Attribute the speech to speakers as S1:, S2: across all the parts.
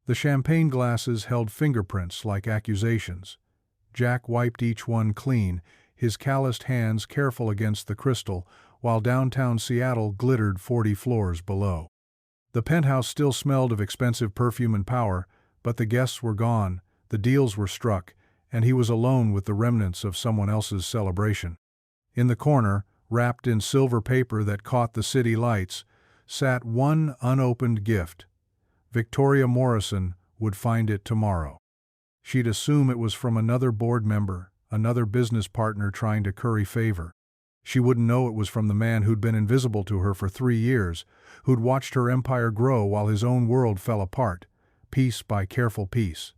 S1: The champagne glasses held fingerprints like accusations. Jack wiped each one clean, his calloused hands careful against the crystal, while downtown Seattle glittered 40 floors below. The penthouse still smelled of expensive perfume and power, but the guests were gone, the deals were struck, and he was alone with the remnants of someone else's celebration. In the corner, wrapped in silver paper that caught the city lights, sat one unopened gift. Victoria Morrison would find it tomorrow. She'd assume it was from another board member, another business partner trying to curry favor. She wouldn't know it was from the man who'd been invisible to her for 3 years, who'd watched her empire grow while his own world fell apart, piece by careful piece.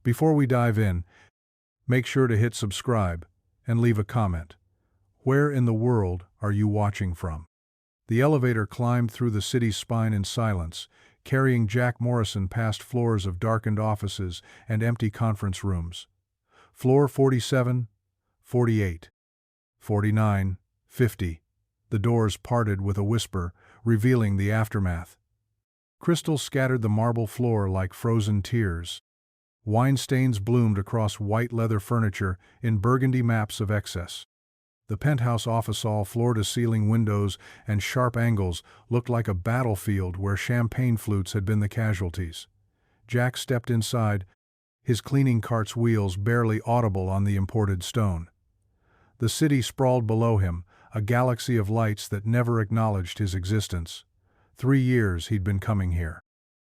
S1: Before we dive in, make sure to hit subscribe and leave a comment. Where in the world are you watching from? The elevator climbed through the city's spine in silence, carrying Jack Morrison past floors of darkened offices and empty conference rooms. Floor 47, 48, 49, 50. The doors parted with a whisper, revealing the aftermath. Crystal scattered the marble floor like frozen tears. Wine stains bloomed across white leather furniture in burgundy maps of excess. The penthouse office hall, floor-to-ceiling windows and sharp angles, looked like a battlefield where champagne flutes had been the casualties. Jack stepped inside, his cleaning cart's wheels barely audible on the imported stone. The city sprawled below him, a galaxy of lights that never acknowledged his existence. 3 years he'd been coming here.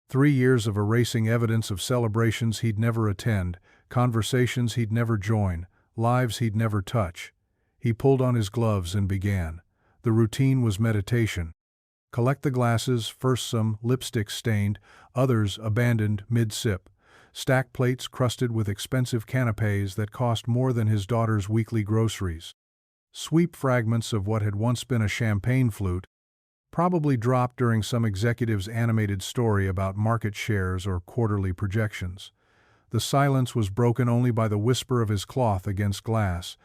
S1: 3 years of erasing evidence of celebrations he'd never attend, conversations he'd never join, lives he'd never touch. He pulled on his gloves and began. The routine was meditation. Collect the glasses, first some, lipstick stained, others abandoned mid-sip. Stack plates crusted with expensive canapés that cost more than his daughter's weekly groceries. Sweep fragments of what had once been a champagne flute, probably dropped during some executive's animated story about market shares or quarterly projections. The silence was broken only by the whisper of his cloth against glass,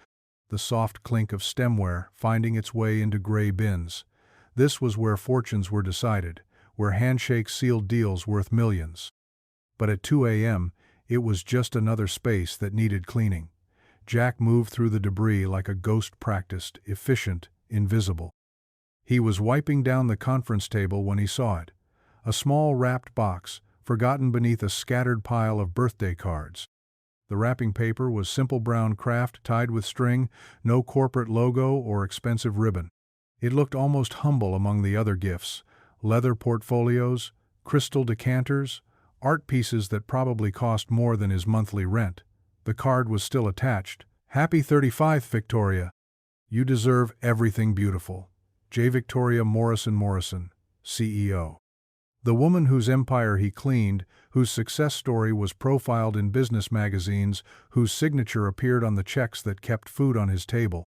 S1: the soft clink of stemware finding its way into gray bins. This was where fortunes were decided, where handshakes sealed deals worth millions. But at 2 a.m., it was just another space that needed cleaning. Jack moved through the debris like a ghost, practiced, efficient, invisible. He was wiping down the conference table when he saw it. A small wrapped box, forgotten beneath a scattered pile of birthday cards. The wrapping paper was simple brown craft tied with string, no corporate logo or expensive ribbon. It looked almost humble among the other gifts: leather portfolios, crystal decanters, art pieces that probably cost more than his monthly rent. The card was still attached. Happy 35th, Victoria. You deserve everything beautiful. J. Victoria Morrison, CEO. The woman whose empire he cleaned, whose success story was profiled in business magazines, whose signature appeared on the checks that kept food on his table.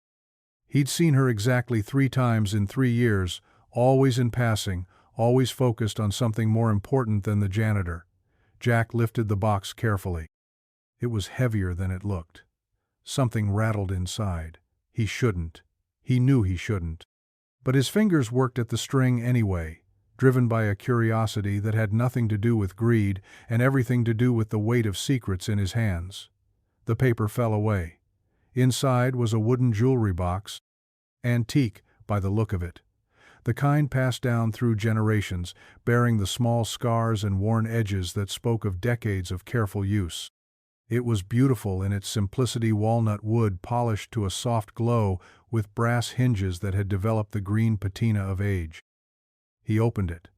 S1: He'd seen her exactly 3 times in 3 years, always in passing, always focused on something more important than the janitor. Jack lifted the box carefully. It was heavier than it looked. Something rattled inside. He shouldn't. He knew he shouldn't. But his fingers worked at the string anyway, driven by a curiosity that had nothing to do with greed and everything to do with the weight of secrets in his hands. The paper fell away. Inside was a wooden jewelry box, antique by the look of it. The kind passed down through generations, bearing the small scars and worn edges that spoke of decades of careful use. It was beautiful in its simplicity, walnut wood polished to a soft glow with brass hinges that had developed the green patina of age. He opened it.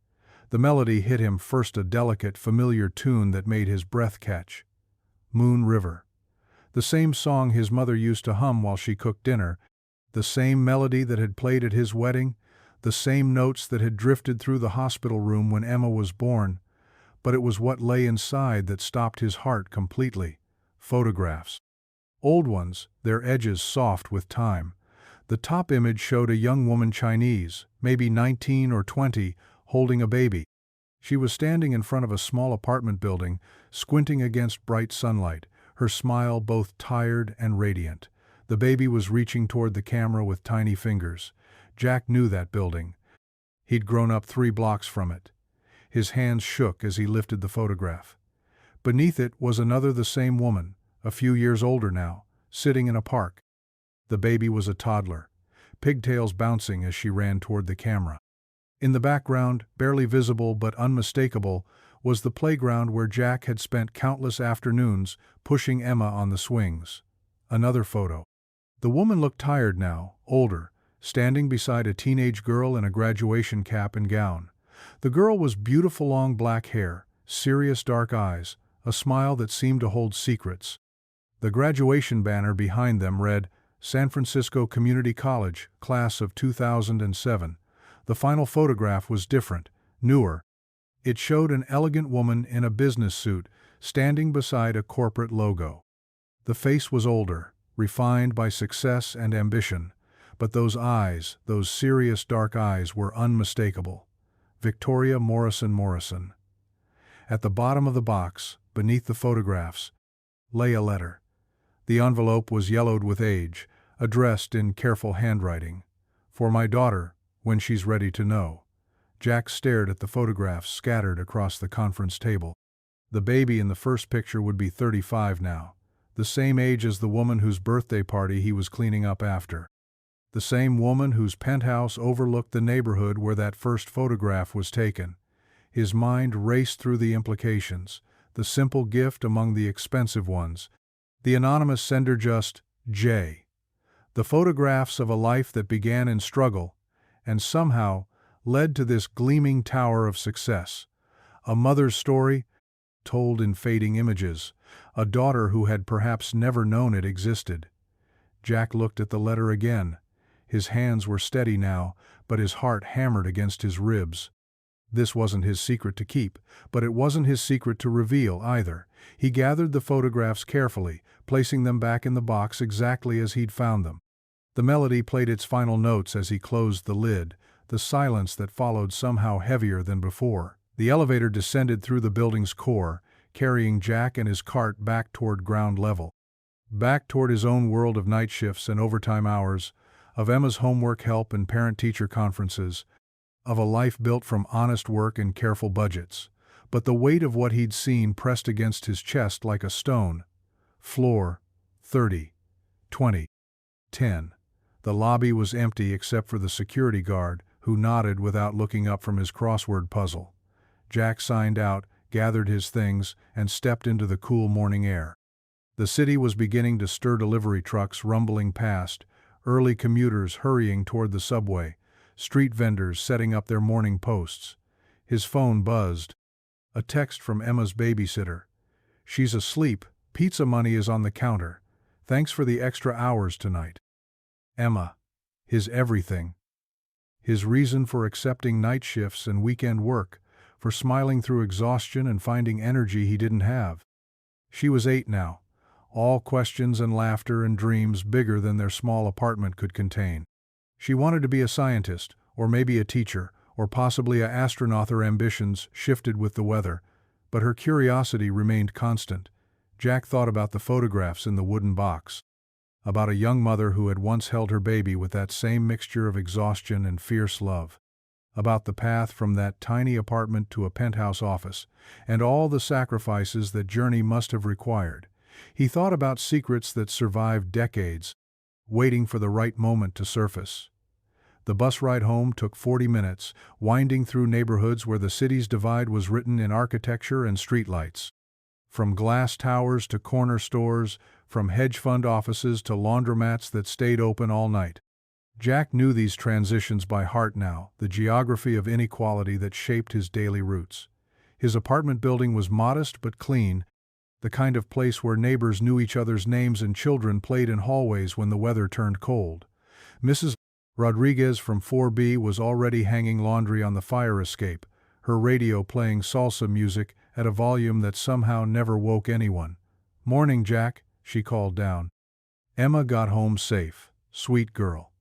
S1: The melody hit him first, a delicate, familiar tune that made his breath catch. Moon River. The same song his mother used to hum while she cooked dinner, the same melody that had played at his wedding, the same notes that had drifted through the hospital room when Emma was born. But it was what lay inside that stopped his heart completely. Photographs. Old ones, their edges soft with time. The top image showed a young woman, Chinese, maybe 19 or 20, holding a baby. She was standing in front of a small apartment building, squinting against bright sunlight, her smile both tired and radiant. The baby was reaching toward the camera with tiny fingers. Jack knew that building. He'd grown up 3 blocks from it. His hands shook as he lifted the photograph. Beneath it was another, the same woman, a few years older now, sitting in a park. The baby was a toddler, pigtails bouncing as she ran toward the camera. In the background, barely visible but unmistakable, was the playground where Jack had spent countless afternoons pushing Emma on the swings. Another photo. The woman looked tired now, older, standing beside a teenage girl in a graduation cap and gown. The girl was beautiful, long black hair, serious dark eyes, a smile that seemed to hold secrets. The graduation banner behind them read, San Francisco Community College, Class of 2007. The final photograph was different, newer. It showed an elegant woman in a business suit, standing beside a corporate logo. The face was older, refined by success and ambition, but those eyes, those serious dark eyes, were unmistakable. Victoria Morrison. At the bottom of the box, beneath the photographs, lay a letter. The envelope was yellowed with age, addressed in careful handwriting. For my daughter, when she's ready to know. Jack stared at the photographs scattered across the conference table. The baby in the first picture would be 35 now, the same age as the woman whose birthday party he was cleaning up after. The same woman whose penthouse overlooked the neighborhood where that first photograph was taken. His mind raced through the implications, the simple gift among the expensive ones, the anonymous sender just J. The photographs of a life that began in struggle and somehow led to this gleaming tower of success. A mother's story, told in fading images, a daughter who had perhaps never known it existed. Jack looked at the letter again. His hands were steady now, but his heart hammered against his ribs. This wasn't his secret to keep, but it wasn't his secret to reveal either. He gathered the photographs carefully, placing them back in the box exactly as he'd found them. The melody played its final notes as he closed the lid, the silence that followed somehow heavier than before. The elevator descended through the building's core, carrying Jack and his cart back toward ground level. Back toward his own world of night shifts and overtime hours, of Emma's homework help and parent-teacher conferences, of a life built from honest work and careful budgets. But the weight of what he'd seen pressed against his chest like a stone. Floor 30, 20, 10. The lobby was empty except for the security guard, who nodded without looking up from his crossword puzzle. Jack signed out, gathered his things, and stepped into the cool morning air. The city was beginning to stir, delivery trucks rumbling past, early commuters hurrying toward the subway, street vendors setting up their morning posts. His phone buzzed. A text from Emma's babysitter. She's asleep, pizza money is on the counter. Thanks for the extra hours tonight. Emma. His everything. His reason for accepting night shifts and weekend work, for smiling through exhaustion and finding energy he didn't have. She was 8 now, all questions and laughter and dreams bigger than their small apartment could contain. She wanted to be a scientist, or maybe a teacher, or possibly an astronaut. Her ambitions shifted with the weather, but her curiosity remained constant. Jack thought about the photographs in the wooden box, about a young mother who had once held her baby with that same mixture of exhaustion and fierce love, about the path from that tiny apartment to a penthouse office, and all the sacrifices that journey must have required. He thought about secrets that survived decades, waiting for the right moment to surface. The bus ride home took 40 minutes, winding through neighborhoods where the city's divide was written in architecture and streetlights. From glass towers to corner stores, from hedge fund offices to laundromats that stayed open all night. Jack knew these transitions by heart now, the geography of inequality that shaped his daily routes. His apartment building was modest but clean, the kind of place where neighbors knew each other's names and children played in hallways when the weather turned cold. Mrs. Rodriguez from 4B was already hanging laundry on the fire escape, her radio playing salsa music at a volume that somehow never woke anyone. "Morning, Jack," she called down. Emma got home safe. Sweet girl.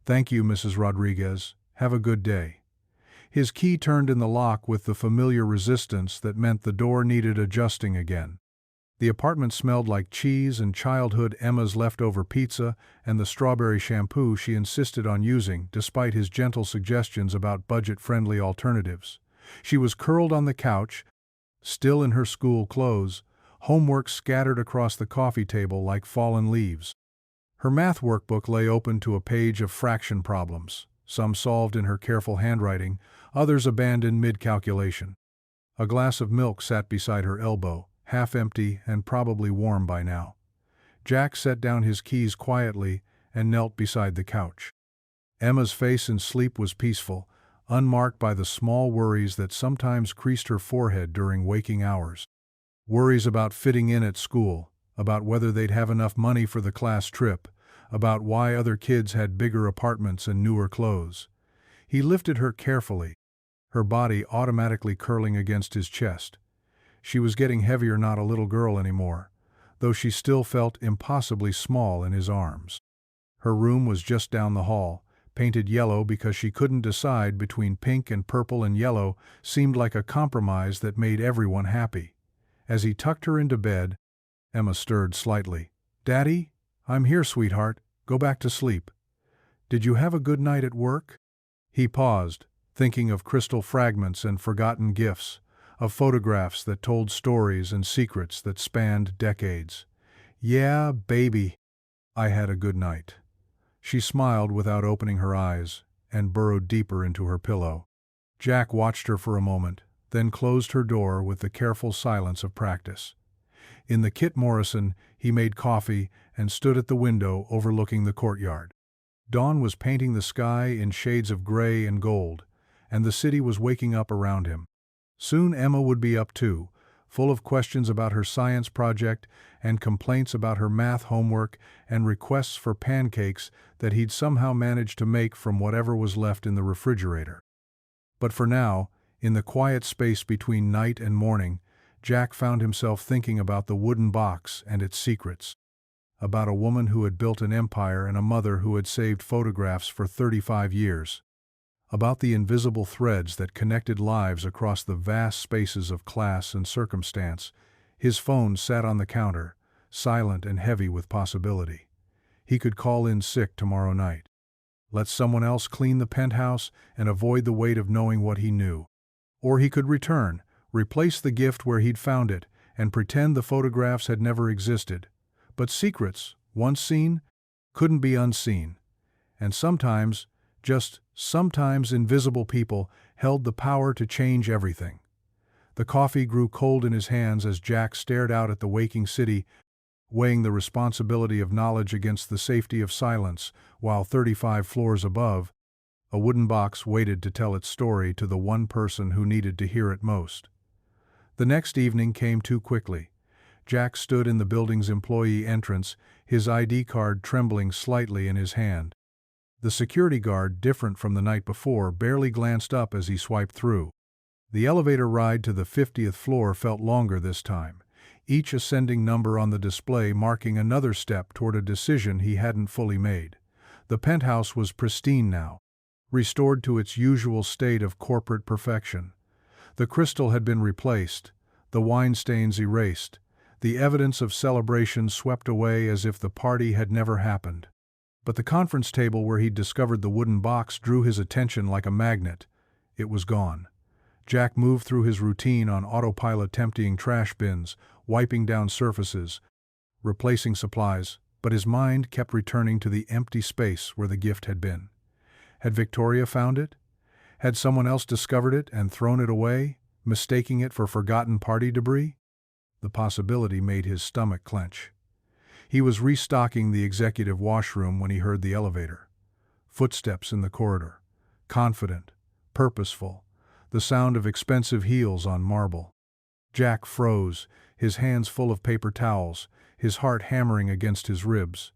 S1: "Thank you, Mrs. Rodriguez. Have a good day." His key turned in the lock with the familiar resistance that meant the door needed adjusting again. The apartment smelled like cheese and childhood, Emma's leftover pizza, and the strawberry shampoo she insisted on using, despite his gentle suggestions about budget-friendly alternatives. She was curled on the couch, still in her school clothes, homework scattered across the coffee table like fallen leaves. Her math workbook lay open to a page of fraction problems, some solved in her careful handwriting, others abandoned mid-calculation. A glass of milk sat beside her elbow, half empty and probably warm by now. Jack set down his keys quietly and knelt beside the couch. Emma's face in sleep was peaceful, unmarked by the small worries that sometimes creased her forehead during waking hours. Worries about fitting in at school, about whether they'd have enough money for the class trip, about why other kids had bigger apartments and newer clothes. He lifted her carefully, her body automatically curling against his chest. She was getting heavier, not a little girl anymore, though she still felt impossibly small in his arms. Her room was just down the hall, painted yellow because she couldn't decide between pink and purple, and yellow seemed like a compromise that made everyone happy. As he tucked her into bed, Emma stirred slightly. "Daddy? I'm here, sweetheart. Go back to sleep. Did you have a good night at work?" He paused, thinking of crystal fragments and forgotten gifts, of photographs that told stories and secrets that spanned decades. "Yeah, baby. I had a good night." She smiled without opening her eyes and burrowed deeper into her pillow. Jack watched her for a moment, then closed her door with the careful silence of practice. In the Kit Morrison, he made coffee and stood at the window overlooking the courtyard. Dawn was painting the sky in shades of gray and gold, and the city was waking up around him. Soon Emma would be up too, full of questions about her science project and complaints about her math homework and requests for pancakes that he'd somehow managed to make from whatever was left in the refrigerator. But for now, in the quiet space between night and morning, Jack found himself thinking about the wooden box and its secrets. About a woman who had built an empire and a mother who had saved photographs for 35 years. About the invisible threads that connected lives across the vast spaces of class and circumstance. His phone sat on the counter, silent and heavy with possibility. He could call in sick tomorrow night. Let someone else clean the penthouse and avoid the weight of knowing what he knew. Or he could return, replace the gift where he'd found it, and pretend the photographs had never existed. But secrets, once seen, couldn't be unseen. And sometimes, just sometimes, invisible people held the power to change everything. The coffee grew cold in his hands as Jack stared out at the waking city, weighing the responsibility of knowledge against the safety of silence, while 35 floors above, a wooden box waited to tell its story to the one person who needed to hear it most. The next evening came too quickly. Jack stood in the building's employee entrance, his ID card trembling slightly in his hand. The security guard, different from the night before, barely glanced up as he swiped through. The elevator ride to the 50th floor felt longer this time, each ascending number on the display marking another step toward a decision he hadn't fully made. The penthouse was pristine now, restored to its usual state of corporate perfection. The crystal had been replaced, the wine stains erased, the evidence of celebration swept away as if the party had never happened. But the conference table where he'd discovered the wooden box drew his attention like a magnet. It was gone. Jack moved through his routine on autopilot, emptying trash bins, wiping down surfaces, replacing supplies, but his mind kept returning to the empty space where the gift had been. Had Victoria found it? Had someone else discovered it and thrown it away, mistaking it for forgotten party debris? The possibility made his stomach clench. He was restocking the executive washroom when he heard the elevator. Footsteps in the corridor. Confident, purposeful, the sound of expensive heels on marble. Jack froze, his hands full of paper towels, his heart hammering against his ribs.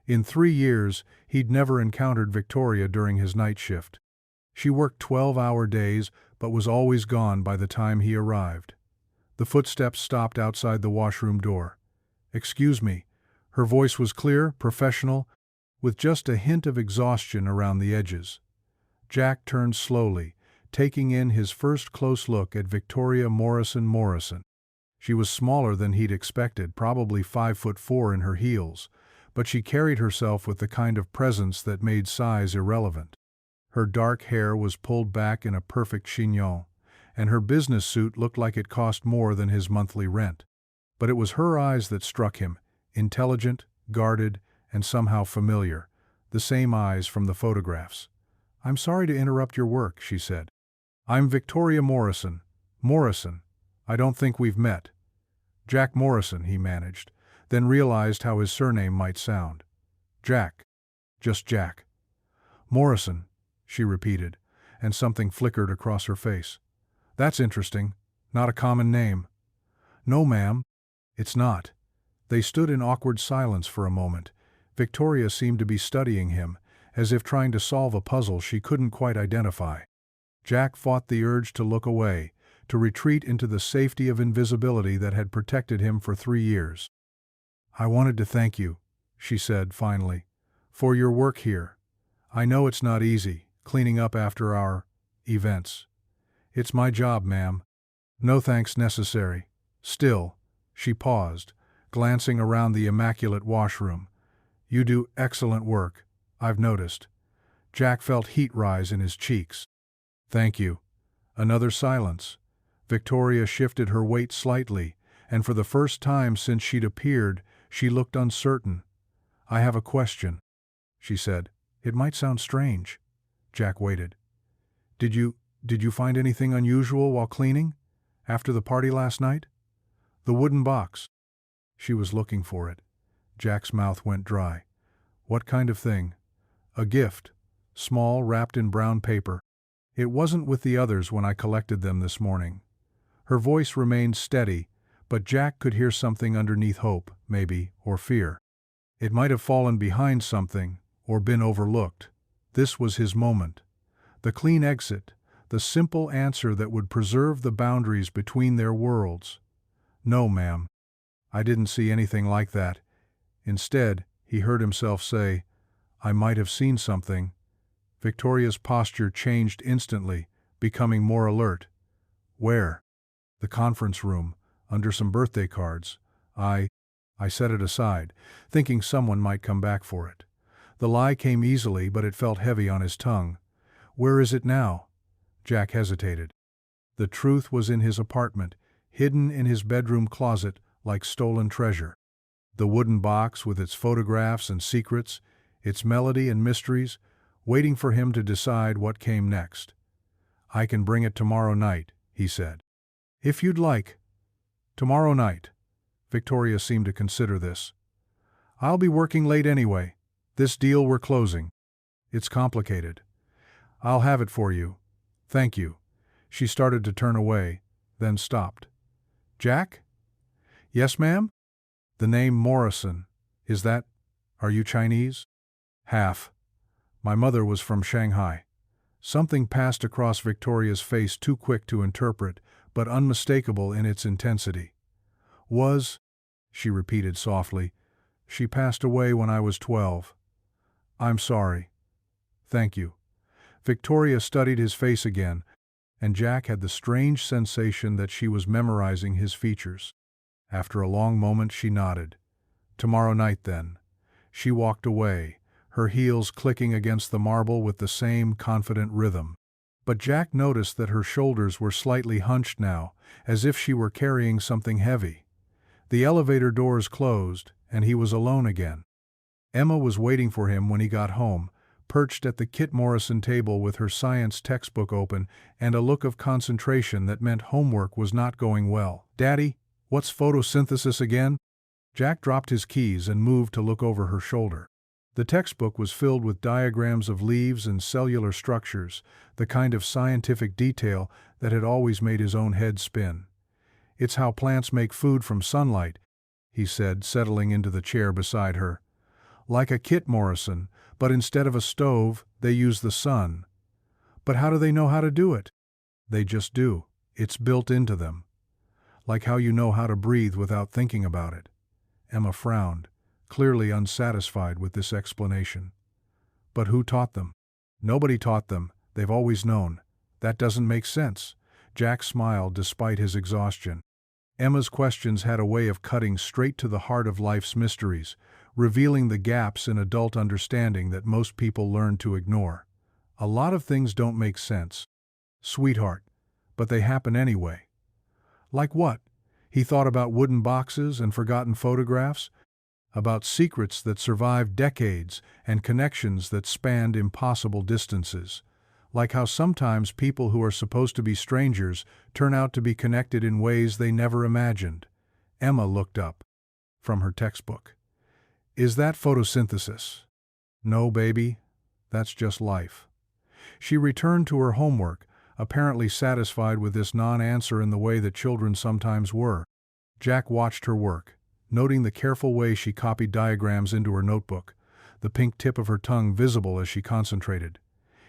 S1: In 3 years, he'd never encountered Victoria during his night shift. She worked 12-hour days, but was always gone by the time he arrived. The footsteps stopped outside the washroom door. "Excuse me." Her voice was clear, professional, with just a hint of exhaustion around the edges. Jack turned slowly, taking in his first close look at Victoria Morrison. She was smaller than he'd expected, probably 5'4" in her heels, but she carried herself with the kind of presence that made size irrelevant. Her dark hair was pulled back in a perfect chignon, and her business suit looked like it cost more than his monthly rent. But it was her eyes that struck him, intelligent, guarded, and somehow familiar, the same eyes from the photographs. "I'm sorry to interrupt your work," she said. "I'm Victoria Morrison. Morrison. I don't think we've met." "Jack Morrison," he managed, then realized how his surname might sound. "Jack. Just Jack." "Morrison," she repeated, and something flickered across her face. "That's interesting. Not a common name." "No, ma'am. It's not." They stood in awkward silence for a moment. Victoria seemed to be studying him, as if trying to solve a puzzle she couldn't quite identify. Jack fought the urge to look away, to retreat into the safety of invisibility that had protected him for 3 years. "I wanted to thank you," she said finally, "for your work here. I know it's not easy, cleaning up after our events. It's my job, ma'am." "No thanks necessary. Still," she paused, glancing around the immaculate washroom. "You do excellent work, I've noticed." Jack felt heat rise in his cheeks. "Thank you." Another silence. Victoria shifted her weight slightly, and for the first time since she'd appeared, she looked uncertain. "I have a question," she said. "It might sound strange." Jack waited. Did you find anything unusual while cleaning? After the party last night?" "The wooden box." She was looking for it. Jack's mouth went dry. "What kind of thing?" "A gift. Small, wrapped in brown paper. It wasn't with the others when I collected them this morning." Her voice remained steady, but Jack could hear something underneath hope, maybe, or fear. It might have fallen behind something, or been overlooked. This was his moment. The clean exit, the simple answer that would preserve the boundaries between their worlds. "No, ma'am. I didn't see anything like that." Instead, he heard himself say, "I might have seen something." Victoria's posture changed instantly, becoming more alert. "Where?" "The conference room, under some birthday cards. I set it aside, thinking someone might come back for it." The lie came easily, but it felt heavy on his tongue. "Where is it now?" Jack hesitated. The truth was in his apartment, hidden in his bedroom closet like stolen treasure. The wooden box with its photographs and secrets, its melody and mysteries, waiting for him to decide what came next. "I can bring it tomorrow night," he said. "If you'd like." "Tomorrow night." Victoria seemed to consider this. "I'll be working late anyway. This deal we're closing. It's complicated." "I'll have it for you. Thank you." She started to turn away, then stopped. "Jack?" "Yes, ma'am?" "The name Morrison. Are you Chinese?" "Half. My mother was from Shanghai." Something passed across Victoria's face too quick to interpret, but unmistakable in its intensity. "Was," she repeated softly. "She passed away when I was 12. I'm sorry." "Thank you." Victoria studied his face again, and Jack had the strange sensation that she was memorizing his features. After a long moment she nodded. "Tomorrow night, then." She walked away, her heels clicking against the marble with the same confident rhythm. But Jack noticed that her shoulders were slightly hunched now, as if she were carrying something heavy. The elevator doors closed, and he was alone again. Emma was waiting for him when he got home, perched at the Kit Morrison table with her science textbook open and a look of concentration that meant homework was not going well. "Daddy, what's photosynthesis again?" Jack dropped his keys and moved to look over her shoulder. The textbook was filled with diagrams of leaves and cellular structures, the kind of scientific detail that had always made his own head spin. "It's how plants make food from sunlight," he said, settling into the chair beside her. "Like a Kit Morrison, but instead of a stove, they use the sun." "But how do they know how to do it?" "They just do. It's built into them. Like how you know how to breathe without thinking about it." Emma frowned, clearly unsatisfied with this explanation. "But who taught them?" "Nobody taught them. They've always known." "That doesn't make sense." Jack smiled despite his exhaustion. Emma's questions had a way of cutting straight to the heart of life's mysteries, revealing the gaps in adult understanding that most people learn to ignore. "A lot of things don't make sense, sweetheart, but they happen anyway. Like what? He thought about wooden boxes and forgotten photographs, about secrets that survived decades and connections that spanned impossible distances. Like how sometimes people who are supposed to be strangers turn out to be connected in ways they never imagined. Emma looked up from her textbook. Is that photosynthesis? No, baby. That's just life. She returned to her homework, apparently satisfied with this non-answer in the way that children sometimes were. Jack watched her work, noting the careful way she copied diagrams into her notebook, the pink tip of her tongue visible as she concentrated.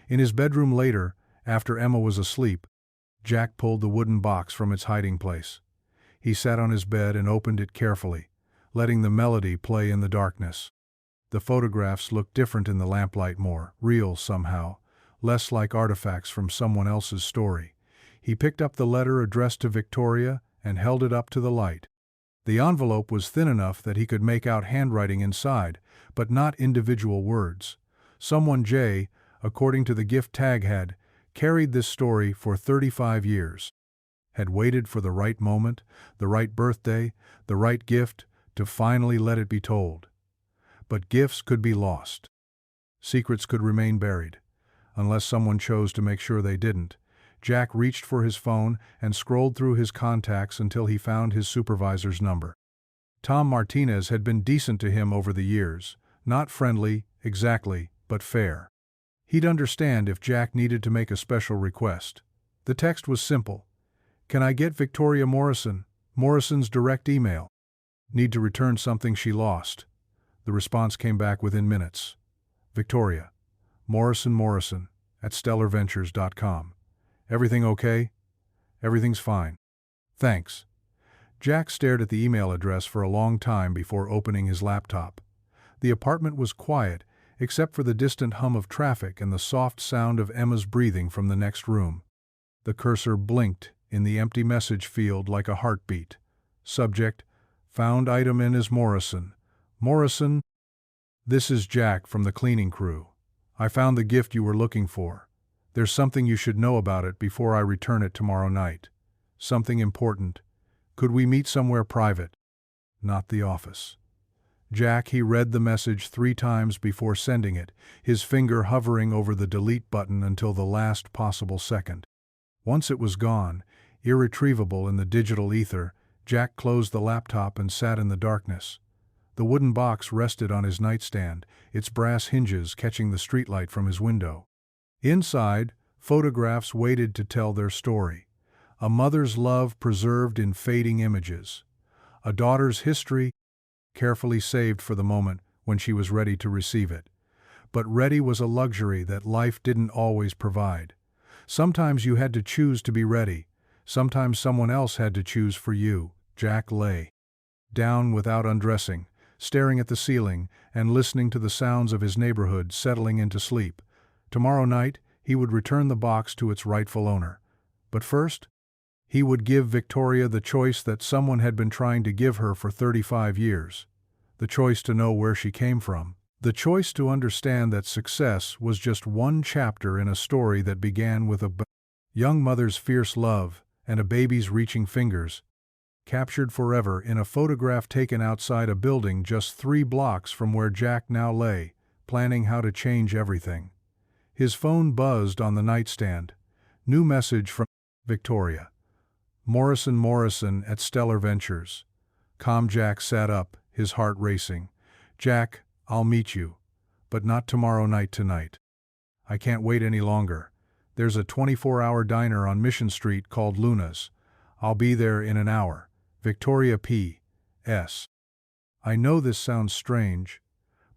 S1: In his bedroom later, after Emma was asleep, Jack pulled the wooden box from its hiding place. He sat on his bed and opened it carefully, letting the melody play in the darkness. The photographs looked different in the lamplight, more real somehow, less like artifacts from someone else's story. He picked up the letter addressed to Victoria and held it up to the light. The envelope was thin enough that he could make out handwriting inside, but not individual words. Someone J, according to the gift tag, had carried this story for 35 years, had waited for the right moment, the right birthday, the right gift, to finally let it be told. But gifts could be lost. Secrets could remain buried, unless someone chose to make sure they didn't. Jack reached for his phone and scrolled through his contacts until he found his supervisor's number. Tom Martinez had been decent to him over the years, not friendly, exactly, but fair. He'd understand if Jack needed to make a special request. The text was simple. Can I get Victoria Morrison? Morrison's direct email. Need to return something she lost. The response came back within minutes. Victoria. Morrison at stellarventures.com. Everything okay? Everything's fine. Thanks. Jack stared at the email address for a long time before opening his laptop. The apartment was quiet, except for the distant hum of traffic and the soft sound of Emma's breathing from the next room. The cursor blinked in the empty message field like a heartbeat. Subject: Found item in is Morrison. Morrison, this is Jack from the cleaning crew. I found the gift you were looking for. There's something you should know about it before I return it tomorrow night. Something important. Could we meet somewhere private? Not the office. Jack, he read the message 3 times before sending it, his finger hovering over the delete button until the last possible second. Once it was gone, irretrievable in the digital ether, Jack closed the laptop and sat in the darkness. The wooden box rested on his nightstand, its brass hinges catching the streetlight from his window. Inside, photographs waited to tell their story. A mother's love preserved in fading images. A daughter's history, carefully saved for the moment when she was ready to receive it. But ready was a luxury that life didn't always provide. Sometimes you had to choose to be ready. Sometimes someone else had to choose for you. Jack lay down without undressing, staring at the ceiling and listening to the sounds of his neighborhood settling into sleep. Tomorrow night, he would return the box to its rightful owner. But first, he would give Victoria the choice that someone had been trying to give her for 35 years. The choice to know where she came from. The choice to understand that success was just one chapter in a story that began with a young mother's fierce love and a baby's reaching fingers, captured forever in a photograph taken outside a building just 3 blocks from where Jack now lay, planning how to change everything. His phone buzzed on the nightstand. New message from Victoria. Morrison at Stellar Ventures. Calm. Jack sat up, his heart racing. Jack, I'll meet you. But not tomorrow night tonight. I can't wait any longer. There's a 24-hour diner on Mission Street called Luna's. I'll be there in an hour. Victoria P.S. I know this sounds strange,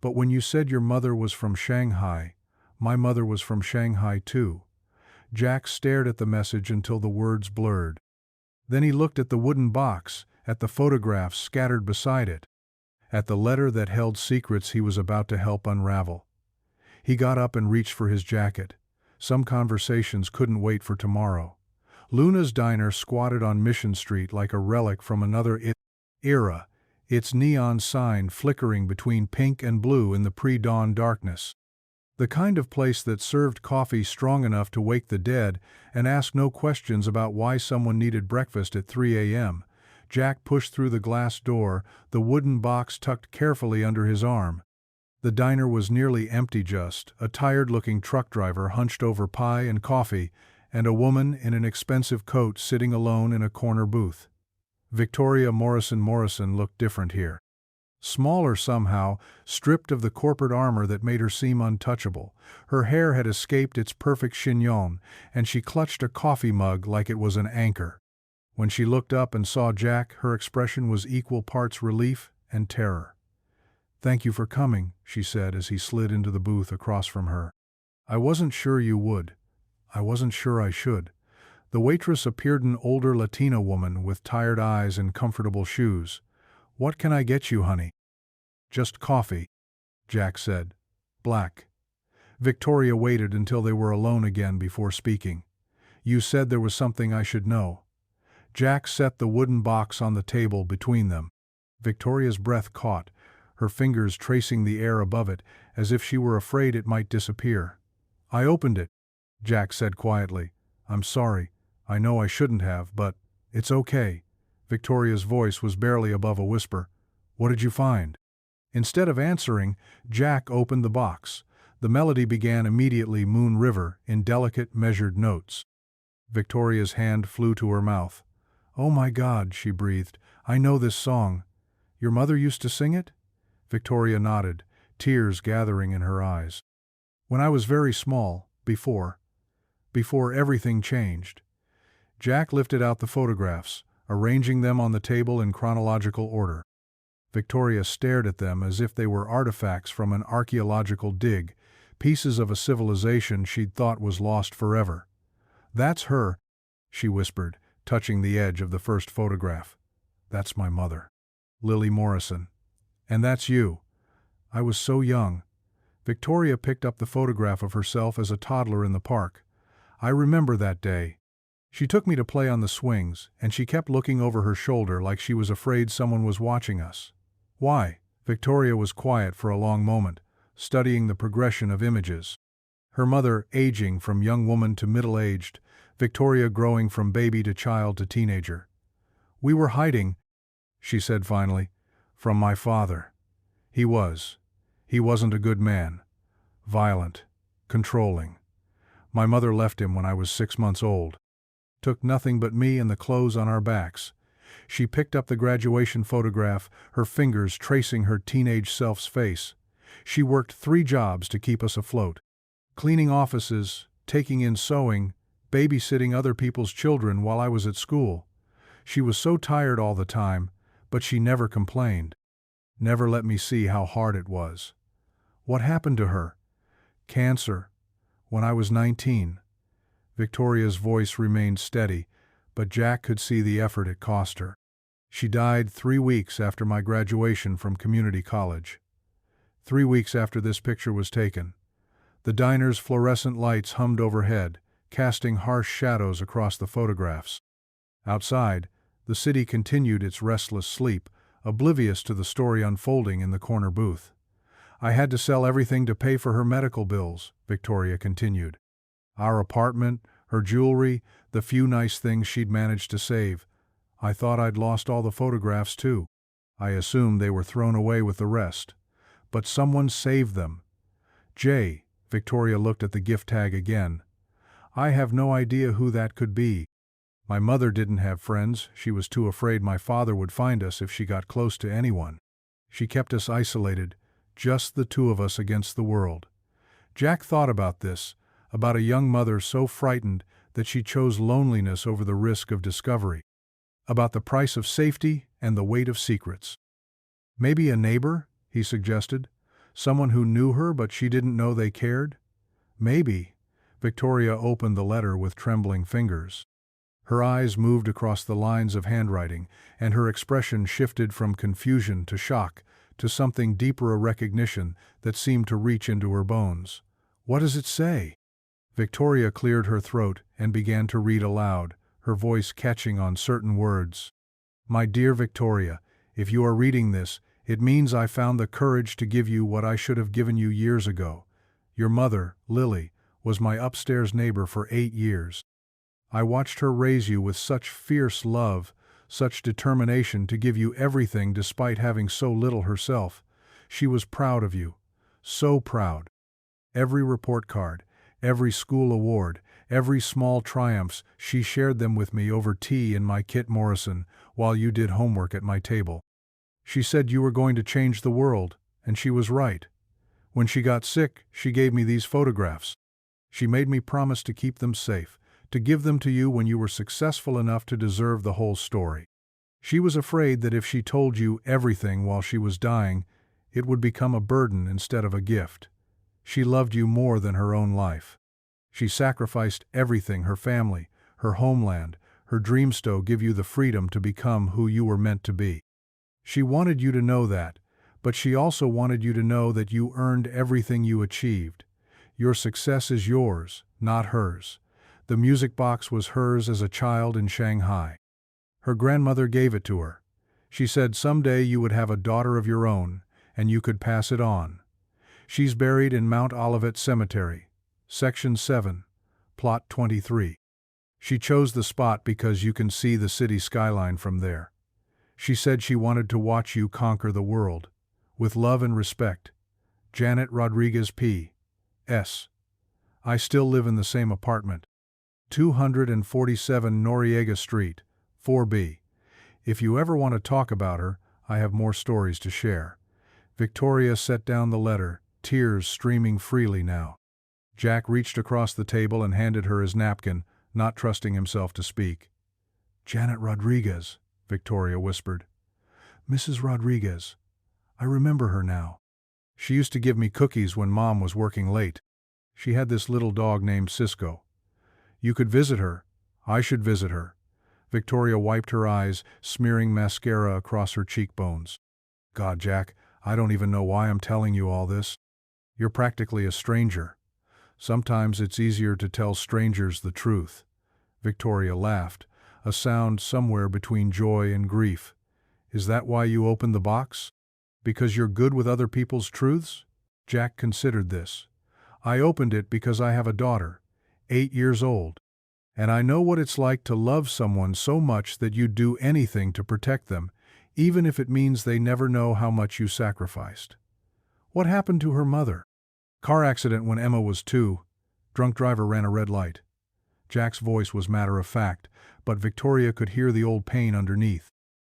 S1: but when you said your mother was from Shanghai, my mother was from Shanghai too. Jack stared at the message until the words blurred. Then he looked at the wooden box, at the photographs scattered beside it, at the letter that held secrets he was about to help unravel. He got up and reached for his jacket. Some conversations couldn't wait for tomorrow. Luna's diner squatted on Mission Street like a relic from another era, its neon sign flickering between pink and blue in the pre-dawn darkness. The kind of place that served coffee strong enough to wake the dead and ask no questions about why someone needed breakfast at 3 a.m. Jack pushed through the glass door, the wooden box tucked carefully under his arm. The diner was nearly empty, just a tired-looking truck driver hunched over pie and coffee, and a woman in an expensive coat sitting alone in a corner booth. Victoria Morrison looked different here. Smaller somehow, stripped of the corporate armor that made her seem untouchable. Her hair had escaped its perfect chignon, and she clutched a coffee mug like it was an anchor. When she looked up and saw Jack, her expression was equal parts relief and terror. "Thank you for coming," she said as he slid into the booth across from her. "I wasn't sure you would. I wasn't sure I should." The waitress appeared, an older Latina woman with tired eyes and comfortable shoes. "What can I get you, honey?" "Just coffee," Jack said. "Black." Victoria waited until they were alone again before speaking. "You said there was something I should know." Jack set the wooden box on the table between them. Victoria's breath caught, her fingers tracing the air above it as if she were afraid it might disappear. "I opened it," Jack said quietly. "I'm sorry. I know I shouldn't have, but it's okay." Victoria's voice was barely above a whisper. "What did you find?" Instead of answering, Jack opened the box. The melody began immediately, Moon River, in delicate, measured notes. Victoria's hand flew to her mouth. "Oh my God," she breathed. "I know this song. Your mother used to sing it?" Victoria nodded, tears gathering in her eyes. "When I was very small, before everything changed." Jack lifted out the photographs, arranging them on the table in chronological order. Victoria stared at them as if they were artifacts from an archaeological dig, pieces of a civilization she'd thought was lost forever. "That's her," she whispered, touching the edge of the first photograph. "That's my mother, Lily Morrison. And that's you. I was so young." Victoria picked up the photograph of herself as a toddler in the park. "I remember that day. She took me to play on the swings, and she kept looking over her shoulder like she was afraid someone was watching us." "Why?" Victoria was quiet for a long moment, studying the progression of images. Her mother aging from young woman to middle-aged, Victoria growing from baby to child to teenager. "We were hiding," she said finally, "from my father. He wasn't a good man. Violent, controlling. My mother left him when I was 6 months old. Took nothing but me and the clothes on our backs." She picked up the graduation photograph, her fingers tracing her teenage self's face. "She worked 3 jobs to keep us afloat. Cleaning offices, taking in sewing, babysitting other people's children while I was at school. She was so tired all the time, but she never complained. Never let me see how hard it was." "What happened to her?" "Cancer. When I was 19. Victoria's voice remained steady, but Jack could see the effort it cost her. "She died 3 weeks after my graduation from community college. 3 weeks after this picture was taken." The diner's fluorescent lights hummed overhead, casting harsh shadows across the photographs. Outside, the city continued its restless sleep, oblivious to the story unfolding in the corner booth. "I had to sell everything to pay for her medical bills," Victoria continued. "Our apartment, her jewelry, the few nice things she'd managed to save. I thought I'd lost all the photographs too. I assumed they were thrown away with the rest. But someone saved them. Jay," Victoria looked at the gift tag again. "I have no idea who that could be. My mother didn't have friends. She was too afraid my father would find us if she got close to anyone. She kept us isolated, just the 2 of us against the world." Jack thought about this, about a young mother so frightened that she chose loneliness over the risk of discovery, about the price of safety and the weight of secrets. "Maybe a neighbor," he suggested, "someone who knew her but she didn't know they cared." "Maybe." Victoria opened the letter with trembling fingers. Her eyes moved across the lines of handwriting, and her expression shifted from confusion to shock, to something deeper, a recognition that seemed to reach into her bones. "What does it say?" Victoria cleared her throat and began to read aloud, her voice catching on certain words. "My dear Victoria, if you are reading this, it means I found the courage to give you what I should have given you years ago. Your mother, Lily, was my upstairs neighbor for 8 years. I watched her raise you with such fierce love, such determination to give you everything despite having so little herself. She was proud of you. So proud. Every report card, every school award, every small triumphs, she shared them with me over tea in my Kit Morrison while you did homework at my table. She said you were going to change the world, and she was right. When she got sick, she gave me these photographs. She made me promise to keep them safe, to give them to you when you were successful enough to deserve the whole story. She was afraid that if she told you everything while she was dying, it would become a burden instead of a gift. She loved you more than her own life. She sacrificed everything, her family, her homeland, her dreams to give you the freedom to become who you were meant to be. She wanted you to know that, but she also wanted you to know that you earned everything you achieved. Your success is yours, not hers. The music box was hers as a child in Shanghai. Her grandmother gave it to her. She said someday you would have a daughter of your own, and you could pass it on. She's buried in Mount Olivet Cemetery, Section 7, Plot 23. She chose the spot because you can see the city skyline from there. She said she wanted to watch you conquer the world. With love and respect, Janet Rodriguez P.S. I still live in the same apartment. 247 Noriega Street, 4B. If you ever want to talk about her, I have more stories to share. Victoria set down the letter, tears streaming freely now. Jack reached across the table and handed her his napkin, not trusting himself to speak. Janet Rodriguez, Victoria whispered. Mrs. Rodriguez. I remember her now. She used to give me cookies when Mom was working late. She had this little dog named Cisco. You could visit her. I should visit her. Victoria wiped her eyes, smearing mascara across her cheekbones. God, Jack, I don't even know why I'm telling you all this. You're practically a stranger. Sometimes it's easier to tell strangers the truth. Victoria laughed, a sound somewhere between joy and grief. Is that why you opened the box? Because you're good with other people's truths? Jack considered this. I opened it because I have a daughter, 8 years old. And I know what it's like to love someone so much that you'd do anything to protect them, even if it means they never know how much you sacrificed. What happened to her mother? Car accident when Emma was 2. Drunk driver ran a red light. Jack's voice was matter of fact, but Victoria could hear the old pain underneath.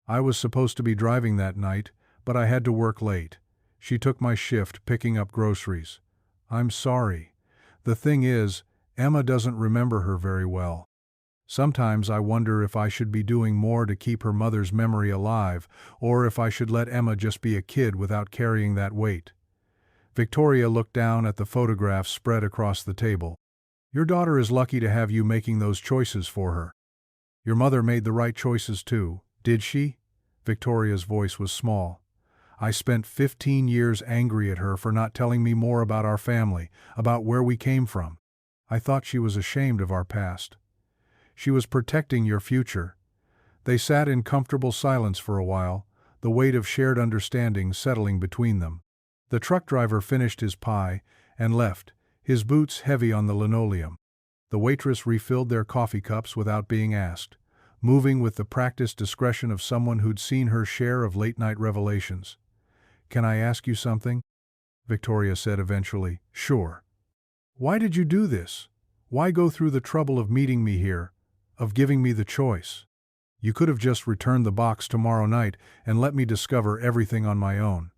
S1: I was supposed to be driving that night, but I had to work late. She took my shift picking up groceries. I'm sorry. The thing is, Emma doesn't remember her very well. Sometimes I wonder if I should be doing more to keep her mother's memory alive, or if I should let Emma just be a kid without carrying that weight. Victoria looked down at the photographs spread across the table. Your daughter is lucky to have you making those choices for her. Your mother made the right choices too, did she? Victoria's voice was small. I spent 15 years angry at her for not telling me more about our family, about where we came from. I thought she was ashamed of our past. She was protecting your future. They sat in comfortable silence for a while, the weight of shared understanding settling between them. The truck driver finished his pie and left, his boots heavy on the linoleum. The waitress refilled their coffee cups without being asked, moving with the practiced discretion of someone who'd seen her share of late-night revelations. Can I ask you something? Victoria said eventually. Sure. Why did you do this? Why go through the trouble of meeting me here, of giving me the choice? You could have just returned the box tomorrow night and let me discover everything on my own.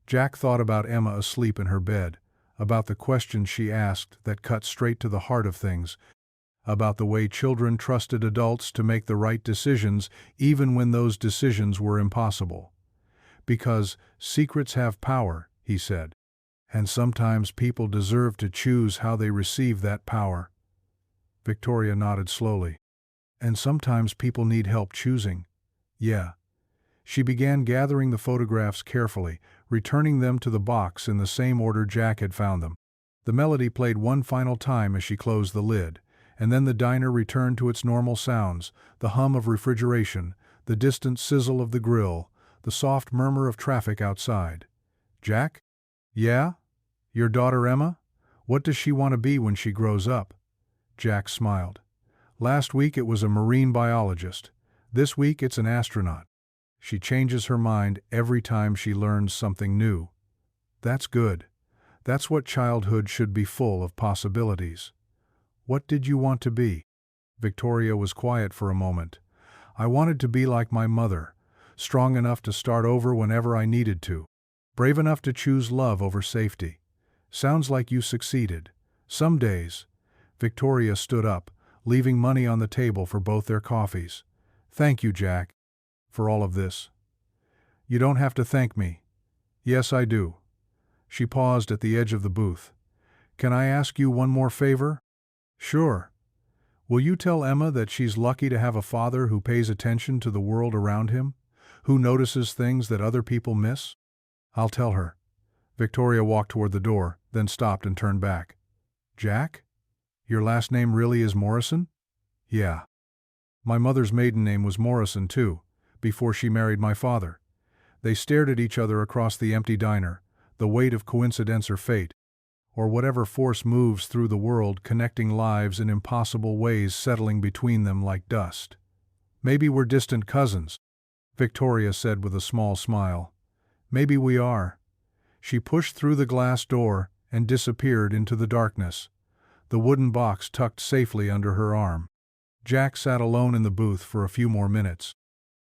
S1: Jack thought about Emma asleep in her bed, about the questions she asked that cut straight to the heart of things, about the way children trusted adults to make the right decisions even when those decisions were impossible. Because secrets have power, he said. And sometimes people deserve to choose how they receive that power. Victoria nodded slowly. And sometimes people need help choosing. Yeah. She began gathering the photographs carefully, returning them to the box in the same order Jack had found them. The melody played one final time as she closed the lid, and then the diner returned to its normal sounds, the hum of refrigeration, the distant sizzle of the grill, the soft murmur of traffic outside. Jack? Yeah? Your daughter Emma? What does she want to be when she grows up? Jack smiled. Last week it was a marine biologist. This week it's an astronaut. She changes her mind every time she learns something new. That's good. That's what childhood should be, full of possibilities. What did you want to be? Victoria was quiet for a moment. I wanted to be like my mother, strong enough to start over whenever I needed to, brave enough to choose love over safety. Sounds like you succeeded. Some days. Victoria stood up, leaving money on the table for both their coffees. Thank you, Jack, for all of this. You don't have to thank me. Yes, I do. She paused at the edge of the booth. Can I ask you one more favor? Sure. Will you tell Emma that she's lucky to have a father who pays attention to the world around him, who notices things that other people miss? I'll tell her. Victoria walked toward the door, then stopped and turned back. Jack? Your last name really is Morrison? Yeah. My mother's maiden name was Morrison, too, before she married my father. They stared at each other across the empty diner, the weight of coincidence or fate, or whatever force moves through the world, connecting lives in impossible ways, settling between them like dust. Maybe we're distant cousins, Victoria said with a small smile. Maybe we are. She pushed through the glass door and disappeared into the darkness, the wooden box tucked safely under her arm. Jack sat alone in the booth for a few more minutes,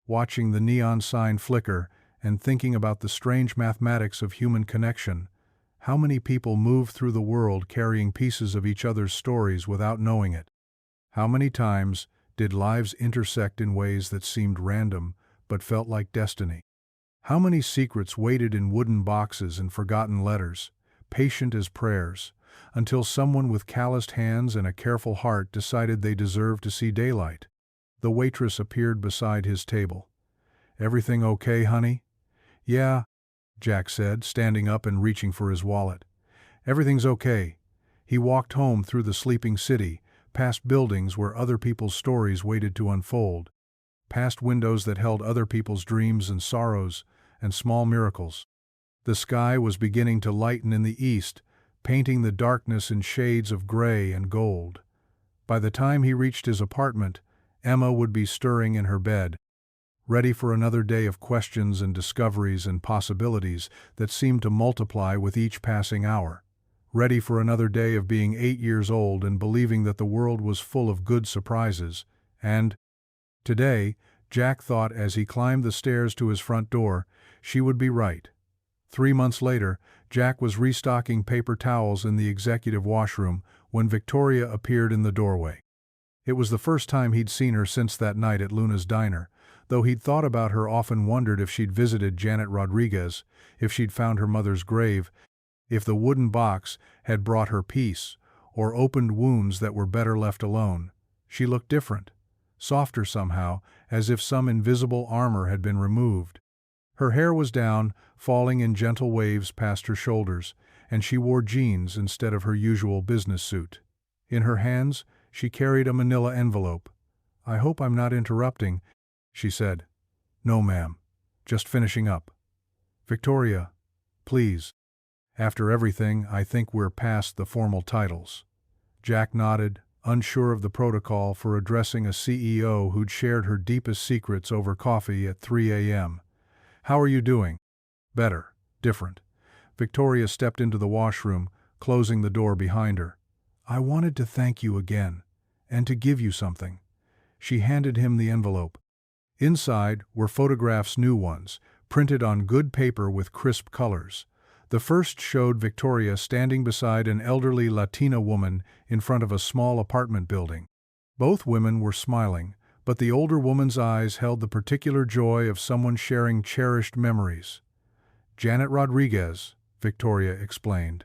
S1: watching the neon sign flicker and thinking about the strange mathematics of human connection. How many people move through the world carrying pieces of each other's stories without knowing it? How many times did lives intersect in ways that seemed random but felt like destiny? How many secrets waited in wooden boxes and forgotten letters, patient as prayers, until someone with calloused hands and a careful heart decided they deserved to see daylight? The waitress appeared beside his table. Everything okay, honey? Yeah, Jack said, standing up and reaching for his wallet. Everything's okay. He walked home through the sleeping city, past buildings where other people's stories waited to unfold, past windows that held other people's dreams and sorrows and small miracles. The sky was beginning to lighten in the east, painting the darkness in shades of gray and gold. By the time he reached his apartment, Emma would be stirring in her bed, ready for another day of questions and discoveries and possibilities that seemed to multiply with each passing hour. Ready for another day of being 8 years old and believing that the world was full of good surprises. And today, Jack thought as he climbed the stairs to his front door, she would be right. 3 months later, Jack was restocking paper towels in the executive washroom when Victoria appeared in the doorway. It was the first time he'd seen her since that night at Luna's diner. Though he'd thought about her, often wondered if she'd visited Janet Rodriguez, if she'd found her mother's grave, if the wooden box had brought her peace, or opened wounds that were better left alone. She looked different, softer somehow, as if some invisible armor had been removed. Her hair was down, falling in gentle waves past her shoulders, and she wore jeans instead of her usual business suit. In her hands, she carried a manila envelope. I hope I'm not interrupting, she said. No, ma'am. Just finishing up. Victoria, please. After everything, I think we're past the formal titles. Jack nodded, unsure of the protocol for addressing a CEO who'd shared her deepest secrets over coffee at 3 a.m. How are you doing? Better. Different. Victoria stepped into the washroom, closing the door behind her. I wanted to thank you again, and to give you something. She handed him the envelope. Inside were photographs, new ones, printed on good paper with crisp colors. The first showed Victoria standing beside an elderly Latina woman in front of a small apartment building. Both women were smiling, but the older woman's eyes held the particular joy of someone sharing cherished memories. Janet Rodriguez, Victoria explained.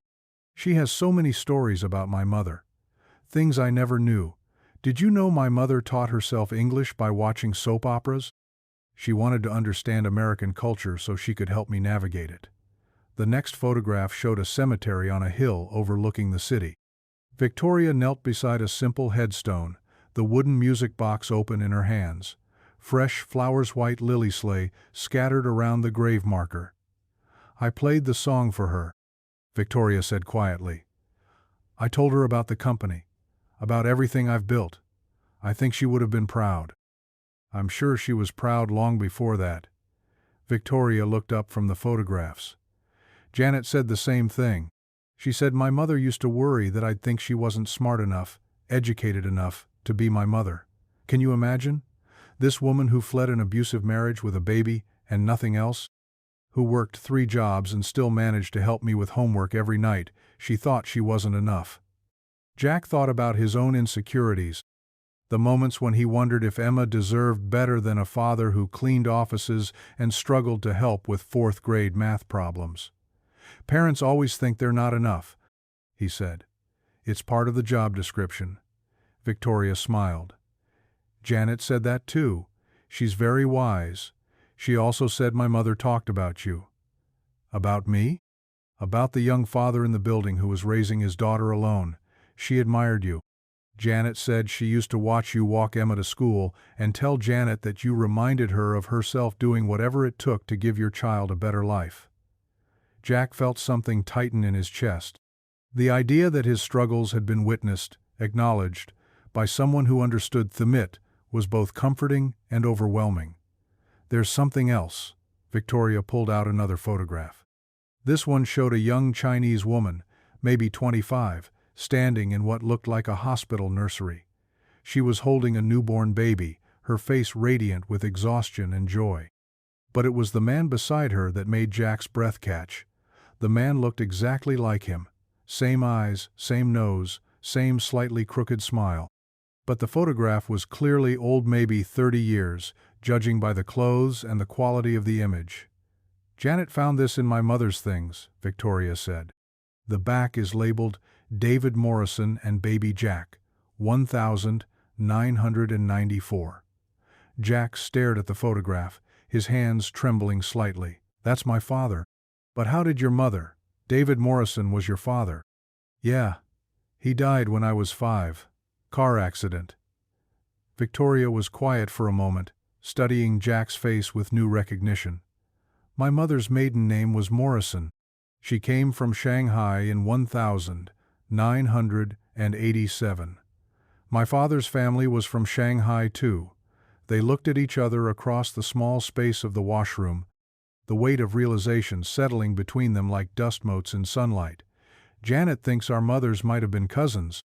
S1: She has so many stories about my mother. Things I never knew. Did you know my mother taught herself English by watching soap operas? She wanted to understand American culture so she could help me navigate it. The next photograph showed a cemetery on a hill overlooking the city. Victoria knelt beside a simple headstone, the wooden music box open in her hands. Fresh flowers, white lily sleigh scattered around the grave marker. I played the song for her, Victoria said quietly. I told her about the company, about everything I've built. I think she would have been proud. I'm sure she was proud long before that. Victoria looked up from the photographs. Janet said the same thing. She said my mother used to worry that I'd think she wasn't smart enough, educated enough, to be my mother. Can you imagine? This woman who fled an abusive marriage with a baby and nothing else? Who worked 3 jobs and still managed to help me with homework every night. She thought she wasn't enough. Jack thought about his own insecurities, the moments when he wondered if Emma deserved better than a father who cleaned offices and struggled to help with 4th-grade math problems. Parents always think they're not enough, he said. It's part of the job description. Victoria smiled. Janet said that too. She's very wise. She also said my mother talked about you. About me? About the young father in the building who was raising his daughter alone. She admired you. Janet said she used to watch you walk Emma to school and tell Janet that you reminded her of herself doing whatever it took to give your child a better life. Jack felt something tighten in his chest. The idea that his struggles had been witnessed, acknowledged, by someone who understood Thamit was both comforting and overwhelming. There's something else. Victoria pulled out another photograph. This one showed a young Chinese woman, maybe 25, standing in what looked like a hospital nursery. She was holding a newborn baby, her face radiant with exhaustion and joy. But it was the man beside her that made Jack's breath catch. The man looked exactly like him. Same eyes, same nose, same slightly crooked smile. But the photograph was clearly old, maybe 30 years, judging by the clothes and the quality of the image. Janet found this in my mother's things, Victoria said. The back is labeled David Morrison and Baby Jack, 1994. Jack stared at the photograph, his hands trembling slightly. That's my father. But how did your mother? David Morrison was your father? Yeah. He died when I was 5. Car accident. Victoria was quiet for a moment, studying Jack's face with new recognition. My mother's maiden name was Morrison. She came from Shanghai in 1987. My father's family was from Shanghai too. They looked at each other across the small space of the washroom, the weight of realization settling between them like dust motes in sunlight. Janet thinks our mothers might have been cousins,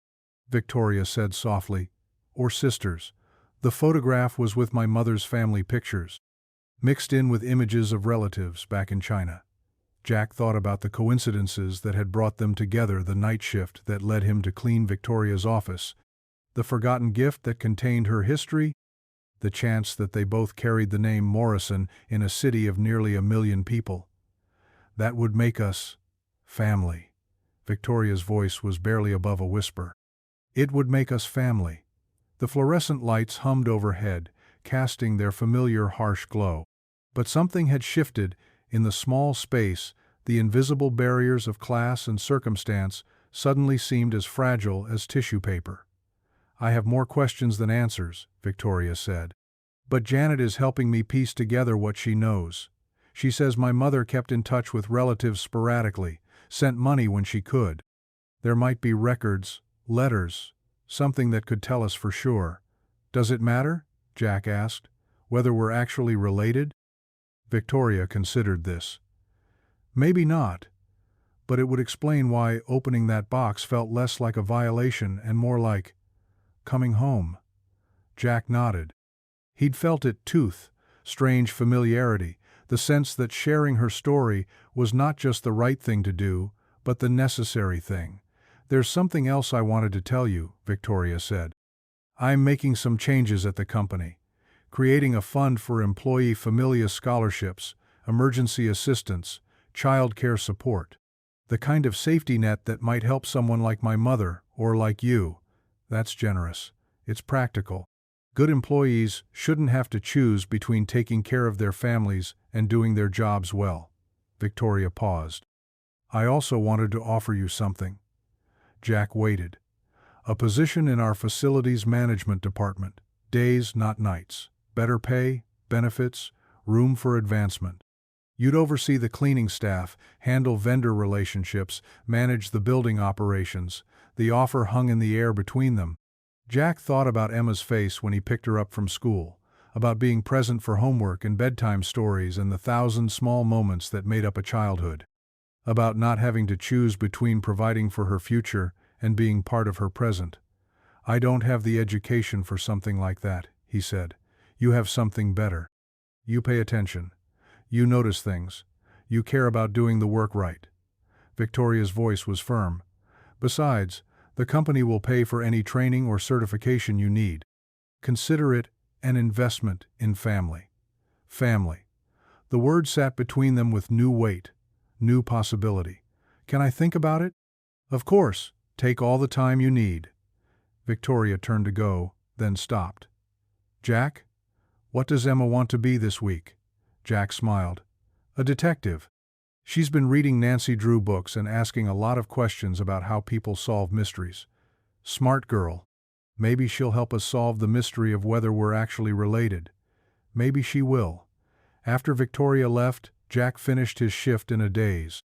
S1: Victoria said softly, or sisters. The photograph was with my mother's family pictures, mixed in with images of relatives back in China. Jack thought about the coincidences that had brought them together, the night shift that led him to clean Victoria's office, the forgotten gift that contained her history, the chance that they both carried the name Morrison in a city of nearly 1 million people. That would make us family. Victoria's voice was barely above a whisper. It would make us family. The fluorescent lights hummed overhead, casting their familiar harsh glow. But something had shifted. In the small space, the invisible barriers of class and circumstance suddenly seemed as fragile as tissue paper. I have more questions than answers, Victoria said. But Janet is helping me piece together what she knows. She says my mother kept in touch with relatives sporadically, sent money when she could. There might be records, letters, something that could tell us for sure. Does it matter? Jack asked. Whether we're actually related? Victoria considered this. Maybe not, but it would explain why opening that box felt less like a violation and more like coming home. Jack nodded. He'd felt it tooth, strange familiarity, the sense that sharing her story was not just the right thing to do, but the necessary thing. There's something else I wanted to tell you, Victoria said. I'm making some changes at the company, creating a fund for employee familia scholarships, emergency assistance, child care support. The kind of safety net that might help someone like my mother, or like you. That's generous. It's practical. Good employees shouldn't have to choose between taking care of their families and doing their jobs well. Victoria paused. I also wanted to offer you something. Jack waited. A position in our facilities management department. Days, not nights. Better pay, benefits, room for advancement. You'd oversee the cleaning staff, handle vendor relationships, manage the building operations. The offer hung in the air between them. Jack thought about Emma's face when he picked her up from school, about being present for homework and bedtime stories and the thousand small moments that made up a childhood, about not having to choose between providing for her future and being part of her present. "I don't have the education for something like that," he said. "You have something better. You pay attention. You notice things. You care about doing the work right." Victoria's voice was firm. "Besides, the company will pay for any training or certification you need. Consider it an investment in family." Family. The word sat between them with new weight, new possibility. "Can I think about it?" "Of course. Take all the time you need." Victoria turned to go, then stopped. "Jack? What does Emma want to be this week?" Jack smiled. "A detective. She's been reading Nancy Drew books and asking a lot of questions about how people solve mysteries. Smart girl. Maybe she'll help us solve the mystery of whether we're actually related. Maybe she will." After Victoria left, Jack finished his shift in a daze.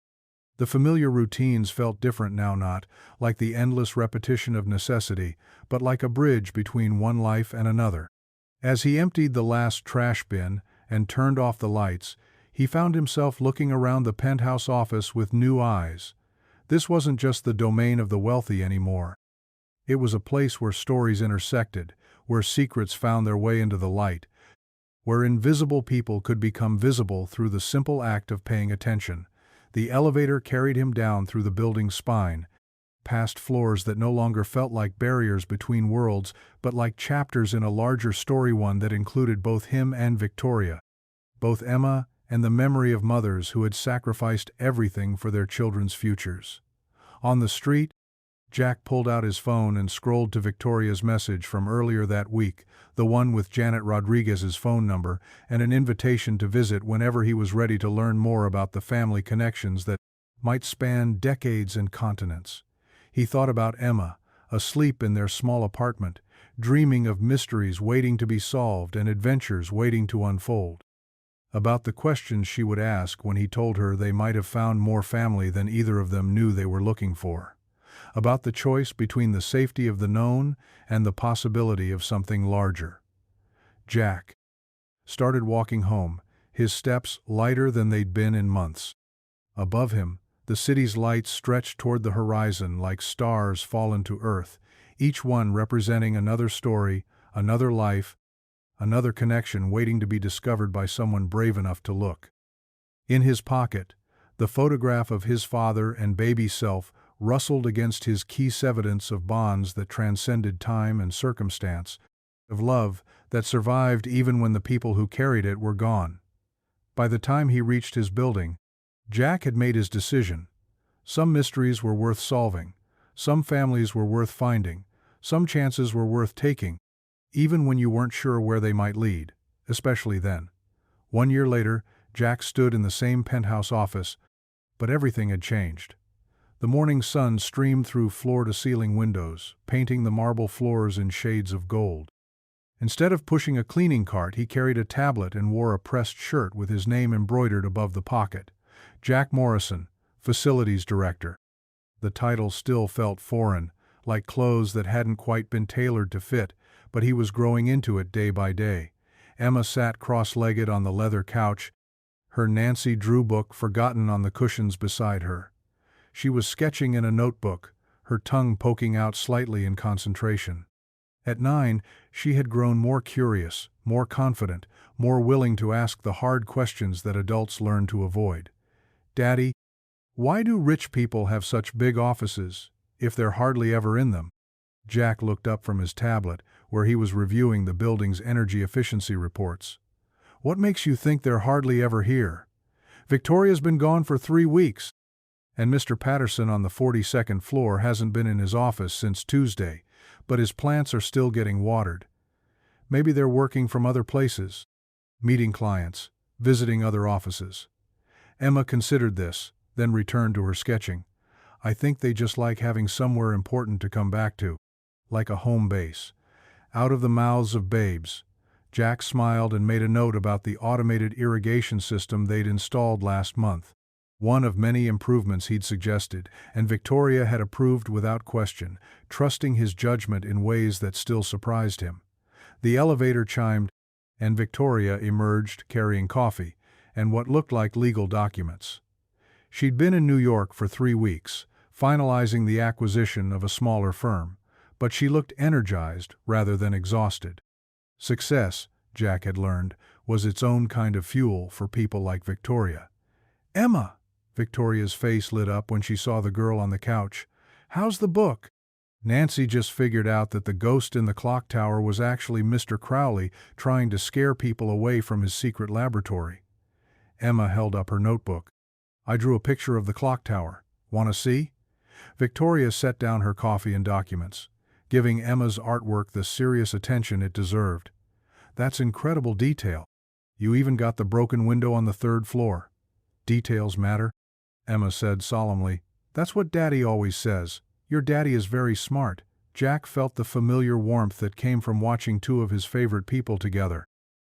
S1: The familiar routines felt different now, not like the endless repetition of necessity, but like a bridge between one life and another. As he emptied the last trash bin and turned off the lights, he found himself looking around the penthouse office with new eyes. This wasn't just the domain of the wealthy anymore. It was a place where stories intersected, where secrets found their way into the light, where invisible people could become visible through the simple act of paying attention. The elevator carried him down through the building's spine, past floors that no longer felt like barriers between worlds, but like chapters in a larger story, one that included both him and Victoria, both Emma and the memory of mothers who had sacrificed everything for their children's futures. On the street, Jack pulled out his phone and scrolled to Victoria's message from earlier that week, the one with Janet Rodriguez's phone number and an invitation to visit whenever he was ready to learn more about the family connections that might span decades and continents. He thought about Emma, asleep in their small apartment, dreaming of mysteries waiting to be solved and adventures waiting to unfold. About the questions she would ask when he told her they might have found more family than either of them knew they were looking for. About the choice between the safety of the known and the possibility of something larger. Jack started walking home, his steps lighter than they'd been in months. Above him, the city's lights stretched toward the horizon like stars fallen to earth, each one representing another story, another life, another connection waiting to be discovered by someone brave enough to look. In his pocket, the photograph of his father and baby self rustled against his keys, evidence of bonds that transcended time and circumstance, of love that survived even when the people who carried it were gone. By the time he reached his building, Jack had made his decision. Some mysteries were worth solving, some families were worth finding, some chances were worth taking, even when you weren't sure where they might lead, especially then. 1 year later, Jack stood in the same penthouse office, but everything had changed. The morning sun streamed through floor-to-ceiling windows, painting the marble floors in shades of gold. Instead of pushing a cleaning cart, he carried a tablet and wore a pressed shirt with his name embroidered above the pocket. Jack Morrison, Facilities Director. The title still felt foreign, like clothes that hadn't quite been tailored to fit, but he was growing into it day by day. Emma sat cross-legged on the leather couch, her Nancy Drew book forgotten on the cushions beside her. She was sketching in a notebook, her tongue poking out slightly in concentration. At 9, she had grown more curious, more confident, more willing to ask the hard questions that adults learn to avoid. "Daddy, why do rich people have such big offices, if they're hardly ever in them?" Jack looked up from his tablet, where he was reviewing the building's energy efficiency reports. "What makes you think they're hardly ever here? Victoria's been gone for 3 weeks. And Mr. Patterson on the 42nd floor hasn't been in his office since Tuesday, but his plants are still getting watered. Maybe they're working from other places, meeting clients, visiting other offices." Emma considered this, then returned to her sketching. "I think they just like having somewhere important to come back to, like a home base. Out of the mouths of babes. Jack smiled and made a note about the automated irrigation system they'd installed last month. One of many improvements he'd suggested, and Victoria had approved without question, trusting his judgment in ways that still surprised him. The elevator chimed, and Victoria emerged carrying coffee and what looked like legal documents. She'd been in New York for 3 weeks, finalizing the acquisition of a smaller firm, but she looked energized rather than exhausted. Success, Jack had learned, was its own kind of fuel for people like Victoria. "Emma!" Victoria's face lit up when she saw the girl on the couch. "How's the book?" Nancy just figured out that the ghost in the clock tower was actually Mr. Crowley trying to scare people away from his secret laboratory. Emma held up her notebook. "I drew a picture of the clock tower. Want to see?" Victoria set down her coffee and documents, giving Emma's artwork the serious attention it deserved. "That's incredible detail. You even got the broken window on the 3rd floor. Details matter," Emma said solemnly. "That's what Daddy always says. Your daddy is very smart." Jack felt the familiar warmth that came from watching two of his favorite people together.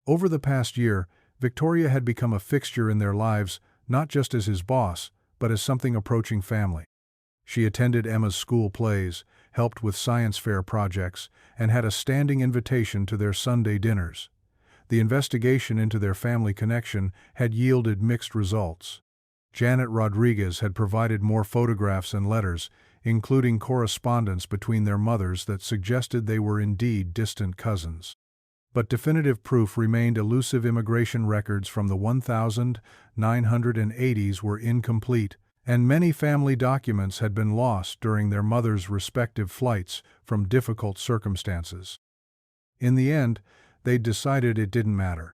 S1: Over the past year, Victoria had become a fixture in their lives, not just as his boss, but as something approaching family. She attended Emma's school plays, helped with science fair projects, and had a standing invitation to their Sunday dinners. The investigation into their family connection had yielded mixed results. Janet Rodriguez had provided more photographs and letters, including correspondence between their mothers that suggested they were indeed distant cousins. But definitive proof remained. Elusive immigration records from the 1980s were incomplete, and many family documents had been lost during their mothers' respective flights from difficult circumstances. In the end, they'd decided it didn't matter.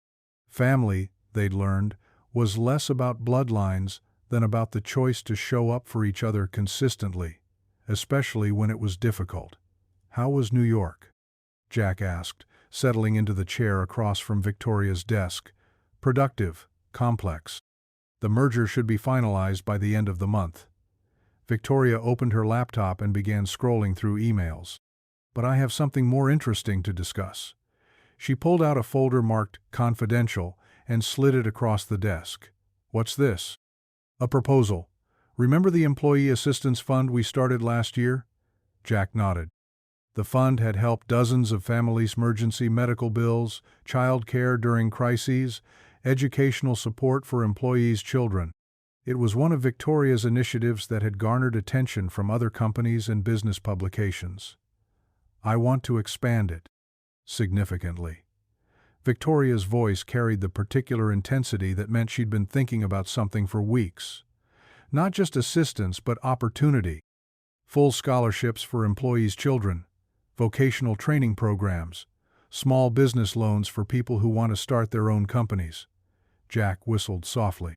S1: Family, they'd learned, was less about bloodlines than about the choice to show up for each other consistently, especially when it was difficult. "How was New York?" Jack asked, settling into the chair across from Victoria's desk. "Productive, complex. The merger should be finalized by the end of the month." Victoria opened her laptop and began scrolling through emails. "But I have something more interesting to discuss." She pulled out a folder marked "Confidential" and slid it across the desk. "What's this?" "A proposal. Remember the Employee Assistance Fund we started last year?" Jack nodded. The fund had helped dozens of families emergency medical bills, child care during crises, educational support for employees' children. It was one of Victoria's initiatives that had garnered attention from other companies and business publications. "I want to expand it significantly." Victoria's voice carried the particular intensity that meant she'd been thinking about something for weeks. Not just assistance, but opportunity. Full scholarships for employees' children, vocational training programs, small business loans for people who want to start their own companies. Jack whistled softly.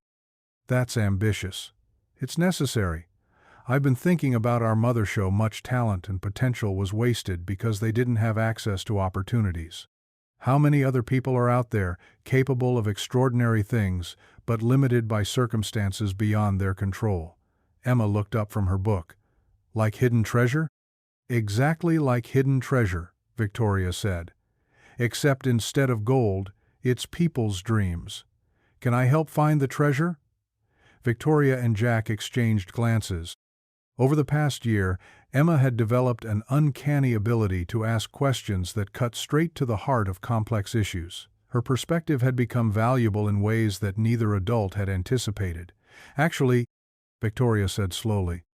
S1: "That's ambitious. It's necessary. I've been thinking about our mother show. Much talent and potential was wasted because they didn't have access to opportunities. How many other people are out there, capable of extraordinary things, but limited by circumstances beyond their control?" Emma looked up from her book. "Like hidden treasure?" "Exactly like hidden treasure," Victoria said. "Except instead of gold, it's people's dreams. Can I help find the treasure?" Victoria and Jack exchanged glances. Over the past year, Emma had developed an uncanny ability to ask questions that cut straight to the heart of complex issues. Her perspective had become valuable in ways that neither adult had anticipated. "Actually," Victoria said slowly,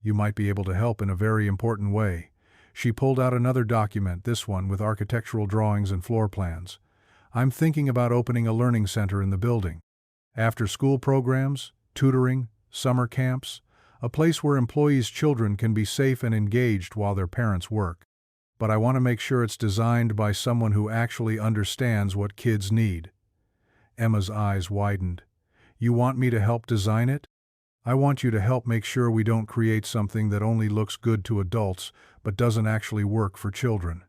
S1: "you might be able to help in a very important way." She pulled out another document, this one with architectural drawings and floor plans. "I'm thinking about opening a learning center in the building. After-school programs, tutoring, summer camps, a place where employees' children can be safe and engaged while their parents work. But I want to make sure it's designed by someone who actually understands what kids need." Emma's eyes widened. "You want me to help design it?" "I want you to help make sure we don't create something that only looks good to adults but doesn't actually work for children."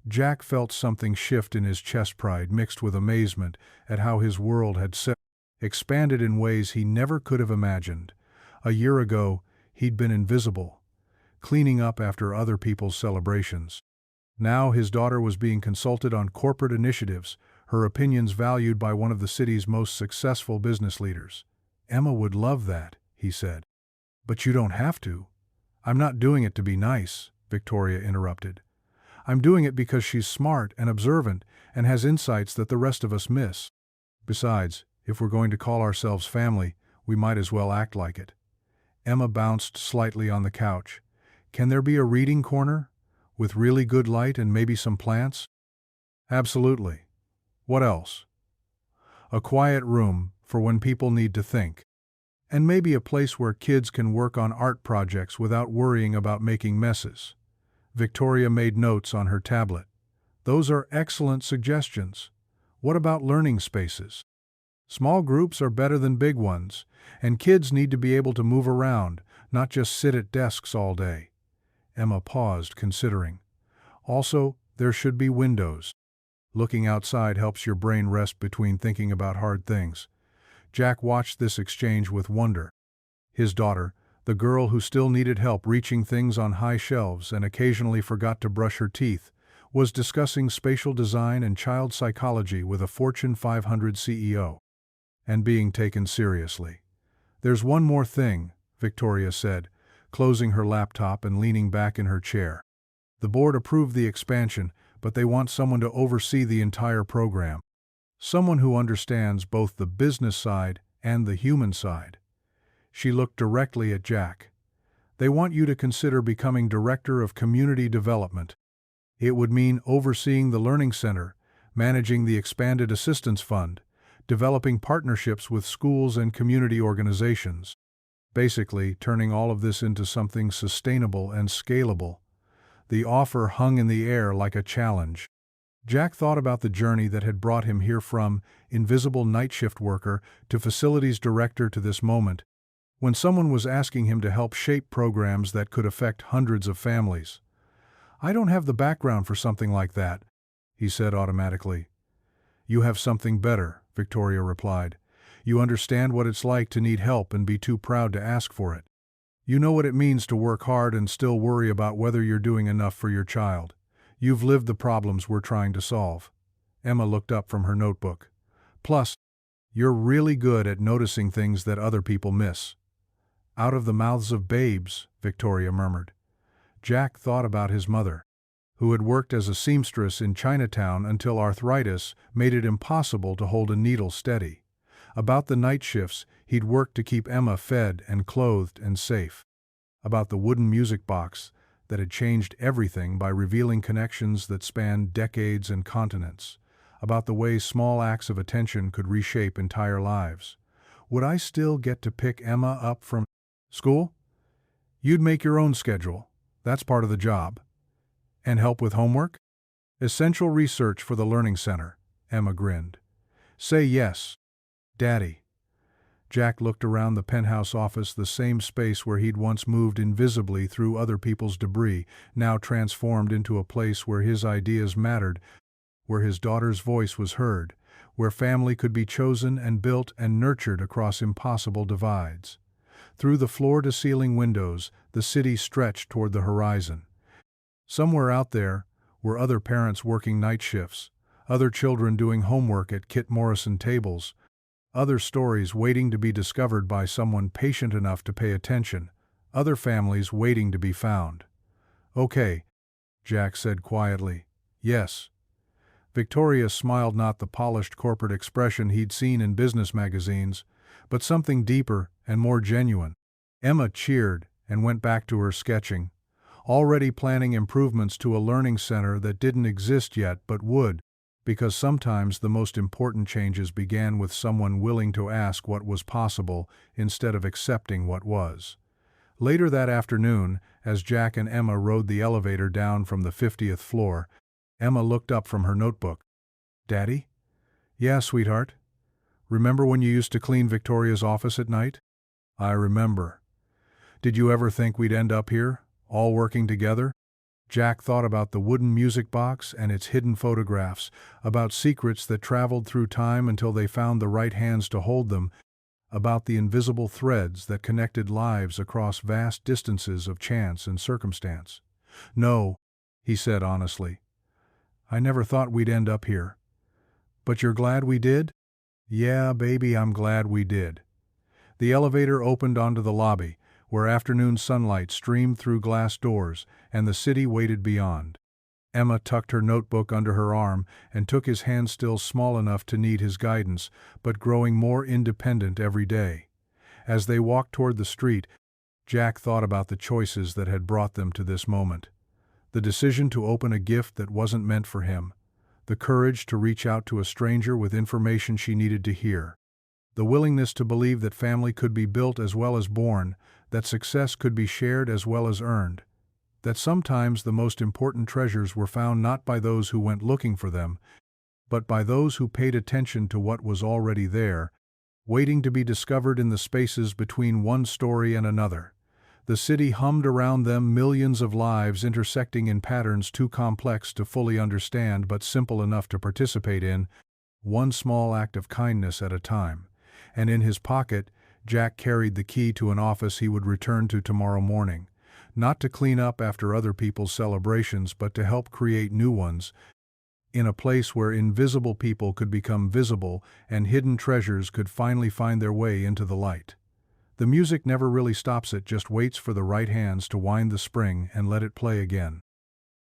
S1: Jack felt something shift in his chest, pride mixed with amazement at how his world had expanded in ways he never could have imagined. A year ago, he'd been invisible, cleaning up after other people's celebrations. Now his daughter was being consulted on corporate initiatives, her opinions valued by one of the city's most successful business leaders. "Emma would love that," he said. "But you don't have to." "I'm not doing it to be nice," Victoria interrupted. "I'm doing it because she's smart and observant and has insights that the rest of us miss. Besides, if we're going to call ourselves family, we might as well act like it." Emma bounced slightly on the couch. "Can there be a reading corner? With really good light and maybe some plants?" "Absolutely. What else?" "A quiet room for when people need to think. And maybe a place where kids can work on art projects without worrying about making messes." Victoria made notes on her tablet. "Those are excellent suggestions. What about learning spaces?" "Small groups are better than big ones, and kids need to be able to move around, not just sit at desks all day." Emma paused, considering. "Also, there should be windows. Looking outside helps your brain rest between thinking about hard things." Jack watched this exchange with wonder. His daughter, the girl who still needed help reaching things on high shelves and occasionally forgot to brush her teeth, was discussing spatial design and child psychology with a Fortune 500 CEO. And being taken seriously. "There's one more thing," Victoria said, closing her laptop and leaning back in her chair. "The board approved the expansion, but they want someone to oversee the entire program. Someone who understands both the business side and the human side." She looked directly at Jack. "They want you to consider becoming Director of Community Development. It would mean overseeing the Learning Center, managing the Expanded Assistance Fund, developing partnerships with schools and community organizations. Basically, turning all of this into something sustainable and scalable." The offer hung in the air like a challenge. Jack thought about the journey that had brought him here from invisible night shift worker to facilities director to this moment, when someone was asking him to help shape programs that could affect hundreds of families. "I don't have the background for something like that," he said automatically. "You have something better," Victoria replied. "You understand what it's like to need help and be too proud to ask for it. You know what it means to work hard and still worry about whether you're doing enough for your child. You've lived the problems we're trying to solve." Emma looked up from her notebook. "Plus, you're really good at noticing things that other people miss." "Out of the mouths of babes," Victoria murmured. Jack thought about his mother, who had worked as a seamstress in Chinatown until arthritis made it impossible to hold a needle steady. About the night shifts he'd worked to keep Emma fed and clothed and safe. About the wooden music box that had changed everything by revealing connections that spanned decades and continents. About the way small acts of attention could reshape entire lives. "Would I still get to pick Emma up from school?" "You'd make your own schedule. That's part of the job." "And help with homework?" "Essential research for the Learning Center," Emma grinned. "Say yes, Daddy." Jack looked around the penthouse office, the same space where he'd once moved invisibly through other people's debris, now transformed into a place where his ideas mattered, where his daughter's voice was heard, where family could be chosen and built and nurtured across impossible divides. Through the floor-to-ceiling windows, the city stretched toward the horizon. Somewhere out there were other parents working night shifts, other children doing homework at Kit Morrison tables, other stories waiting to be discovered by someone patient enough to pay attention, other families waiting to be found. "Okay," Jack said quietly. "Yes." Victoria smiled, not the polished corporate expression he'd seen in business magazines, but something deeper and more genuine. Emma cheered and went back to her sketching, already planning improvements to a learning center that didn't exist yet but would, because sometimes the most important changes began with someone willing to ask what was possible instead of accepting what was. Later that afternoon, as Jack and Emma rode the elevator down from the 50th floor, Emma looked up from her notebook. "Daddy?" "Yeah, sweetheart. Remember when you used to clean Victoria's office at night?" "I remember. Did you ever think we'd end up here, all working together?" Jack thought about the wooden music box and its hidden photographs, about secrets that traveled through time until they found the right hands to hold them, about the invisible threads that connected lives across vast distances of chance and circumstance. "No," he said honestly, I never thought we'd end up here. But you're glad we did? Yeah, baby, I'm glad we did. The elevator opened onto the lobby, where afternoon sunlight streamed through glass doors, and the city waited beyond. Emma tucked her notebook under her arm and took his hand, still small enough to need his guidance, but growing more independent every day. As they walked toward the street, Jack thought about the choices that had brought them to this moment. The decision to open a gift that wasn't meant for him. The courage to reach out to a stranger with information she needed to hear. The willingness to believe that family could be built as well as born, that success could be shared as well as earned. That sometimes the most important treasures were found not by those who went looking for them, but by those who paid attention to what was already there, waiting to be discovered in the spaces between one story and another. The city hummed around them, millions of lives intersecting in patterns too complex to fully understand but simple enough to participate in, one small act of kindness at a time. And in his pocket, Jack carried the key to an office he would return to tomorrow morning. Not to clean up after other people's celebrations, but to help create new ones, in a place where invisible people could become visible and hidden treasures could finally find their way into the light. The music never really stops, it just waits for the right hands to wind the spring and let it play again.